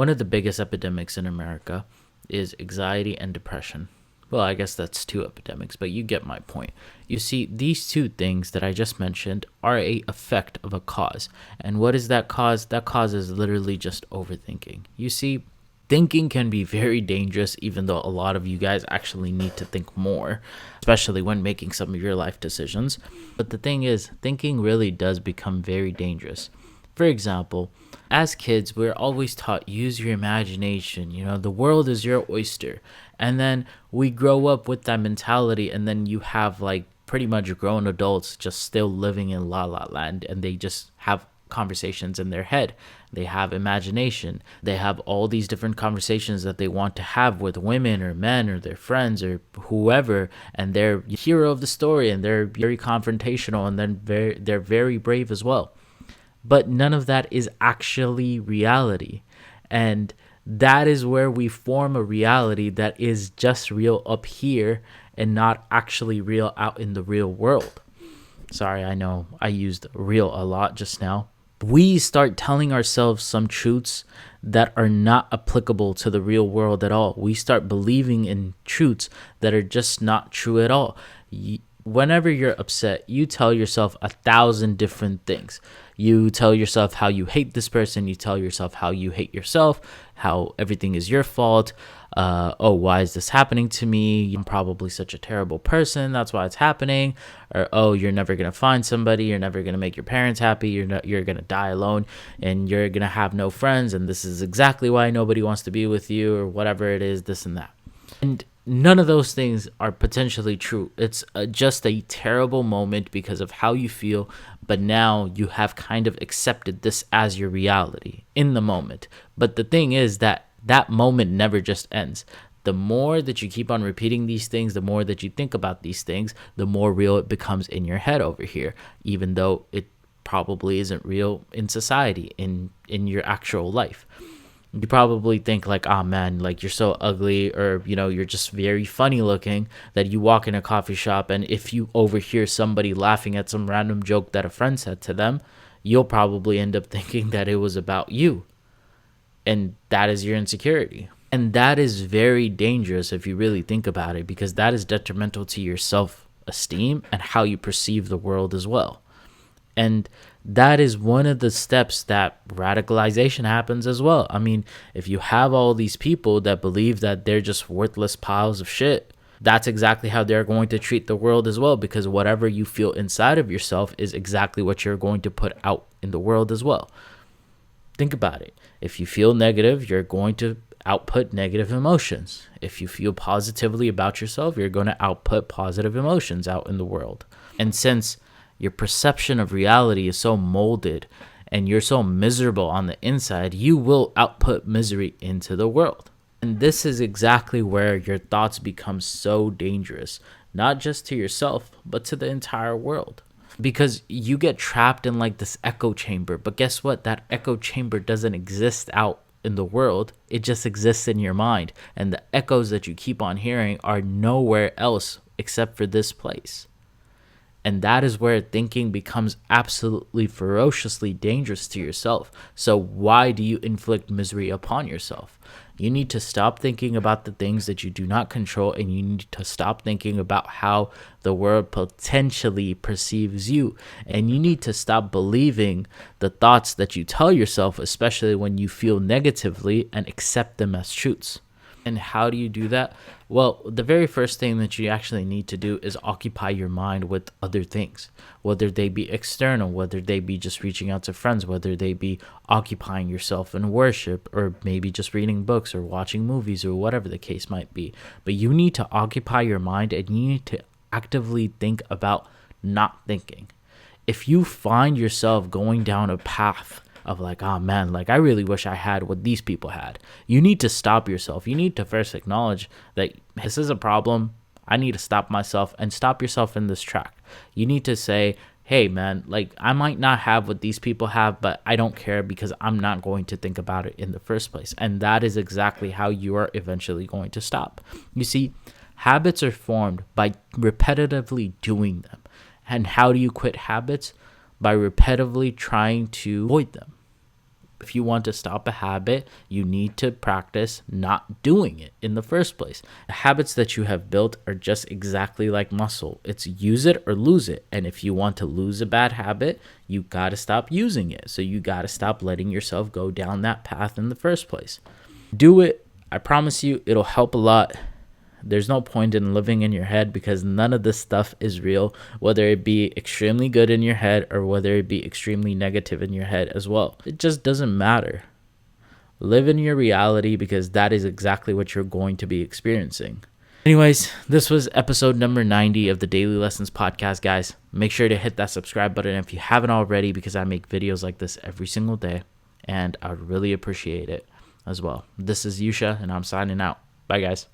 One of the biggest epidemics in America is anxiety and depression. Well, I guess that's two epidemics, but you get my point. You see, these two things that I just mentioned are a effect of a cause. And what is that cause? That cause is literally just overthinking. You see, thinking can be very dangerous, even though a lot of you guys actually need to think more, especially when making some of your life decisions. But the thing is, thinking really does become very dangerous. For example, as kids, we're always taught use your imagination. The world is your oyster. And then we grow up with that mentality, and then you have like pretty much grown adults just still living in la la land, and they just have conversations in their head. They have imagination. They have all these different conversations that they want to have with women or men or their friends or whoever, and they're the hero of the story, and they're very confrontational, and then they're very brave as well. But none of that is actually reality. And that is where we form a reality that is just real up here and not actually real out in the real world. Sorry, I know I used real a lot just now. We start telling ourselves some truths that are not applicable to the real world at all. We start believing in truths that are just not true at all. Whenever you're upset, you tell yourself 1,000 different things. You tell yourself how you hate this person. You tell yourself how you hate yourself, how everything is your fault. Oh, why is this happening to me? I'm probably such a terrible person. That's why it's happening. Or, oh, you're never going to find somebody. You're never going to make your parents happy. You're going to die alone, and you're going to have no friends. And this is exactly why nobody wants to be with you, or whatever it is, this and that. And none of those things are potentially true. It's just a terrible moment because of how you feel, but now you have kind of accepted this as your reality in the moment. But the thing is that moment never just ends. The more that you keep on repeating these things, the more that you think about these things, the more real it becomes in your head over here, even though it probably isn't real in society, in your actual life. You probably think like, oh man, like you're so ugly, or you're just very funny looking, that you walk in a coffee shop, and if you overhear somebody laughing at some random joke that a friend said to them, you'll probably end up thinking that it was about you, and that is your insecurity. And that is very dangerous if you really think about it, because that is detrimental to your self-esteem and how you perceive the world as well. And that is one of the steps that radicalization happens as well. I mean, if you have all these people that believe that they're just worthless piles of shit, that's exactly how they're going to treat the world as well, because whatever you feel inside of yourself is exactly what you're going to put out in the world as well. Think about it. If you feel negative, you're going to output negative emotions. If you feel positively about yourself, you're going to output positive emotions out in the world. And since your perception of reality is so molded and you're so miserable on the inside, you will output misery into the world. And this is exactly where your thoughts become so dangerous, not just to yourself, but to the entire world. Because you get trapped in like this echo chamber. But guess what? That echo chamber doesn't exist out in the world. It just exists in your mind. And the echoes that you keep on hearing are nowhere else except for this place. And that is where thinking becomes absolutely ferociously dangerous to yourself. So why do you inflict misery upon yourself? You need to stop thinking about the things that you do not control, and you need to stop thinking about how the world potentially perceives you. And you need to stop believing the thoughts that you tell yourself, especially when you feel negatively, and accept them as truths. And how do you do that? Well, the very first thing that you actually need to do is occupy your mind with other things, whether they be external, whether they be just reaching out to friends, whether they be occupying yourself in worship, or maybe just reading books or watching movies, or whatever the case might be. But you need to occupy your mind, and you need to actively think about not thinking. If you find yourself going down a path of like, oh man, like I really wish I had what these people had, you need to stop yourself. You need to first acknowledge that this is a problem. I need to stop myself, and stop yourself in this track. You need to say, hey man, like I might not have what these people have, but I don't care, because I'm not going to think about it in the first place. And that is exactly how you are eventually going to stop. You see, habits are formed by repetitively doing them. And how do you quit habits? By repetitively trying to avoid them. If you want to stop a habit, you need to practice not doing it in the first place. The habits that you have built are just exactly like muscle. It's use it or lose it. And if you want to lose a bad habit, you got to stop using it. So you got to stop letting yourself go down that path in the first place. Do it. I promise you, it'll help a lot. There's no point in living in your head because none of this stuff is real, whether it be extremely good in your head or whether it be extremely negative in your head as well. It just doesn't matter. Live in your reality because that is exactly what you're going to be experiencing. Anyways, this was episode number 90 of the Daily Lessons podcast, guys. Make sure to hit that subscribe button if you haven't already because I make videos like this every single day and I would really appreciate it as well. This is Yusha and I'm signing out. Bye, guys.